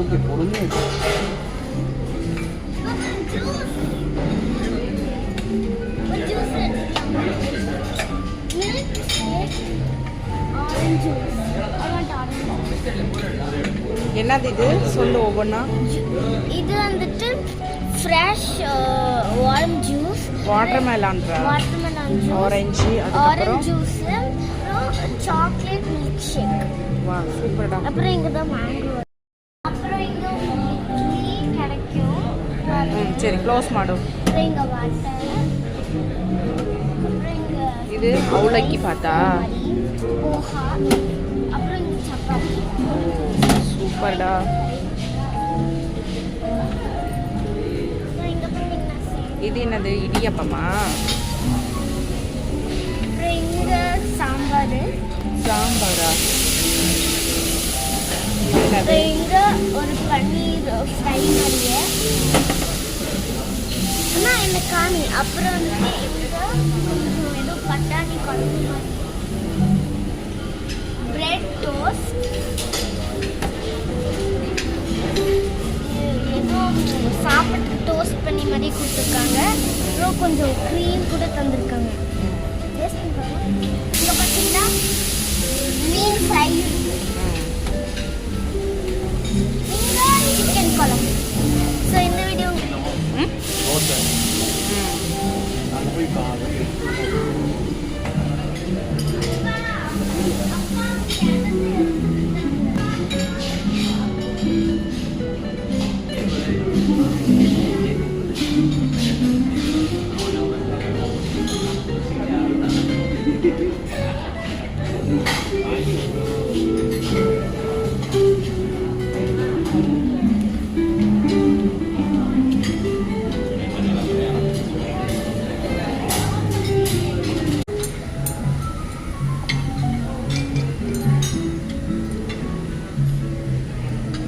Okay பொறுமையாக என்னது இது சொல்லு ஒவ்வொன்றா. இது வந்துட்டு fresh water juice, watermelon juice, orange, orange juice, அப்புறம் சாக்லேட் மில்க் ஷேக். வா சூப்பர்டா. அப்புறம் இங்கே தான் மேங்கோ. அப்புறம் இங்கே இட்லி கிடைக்கும். சரி க்ளோஸ் மாடு. அப்புறம் இங்கே வாட்டர். அப்புறம் இங்கே இது அவளைக்கு பார்த்தா போஹா. அப்புறம் இங்கே சப்பாத்தி. சூப்பர்டா. இது என்னது இடியப்பமா? அப்புறம் இங்கே சாம்பார். சாம்பாரா? அப்புறம் இங்கே ஒரு பன்னீர் ஃப்ரை மாதிரியே. ஆனால் என்ன காமி. அப்புறம் வந்து இங்கே கொஞ்சம் ஏதோ பட்டாணி குழம்பு மாதிரி. Bread toast. ஏதோ சாப்பிட்டு டோஸ்ட் பண்ணி மாதிரி கொடுத்துருக்காங்க. அப்புறம் கொஞ்சம் க்ரீம் கூட தந்திருக்காங்க. இங்கே பார்த்தீங்கன்னா மீன் ஃப்ரை.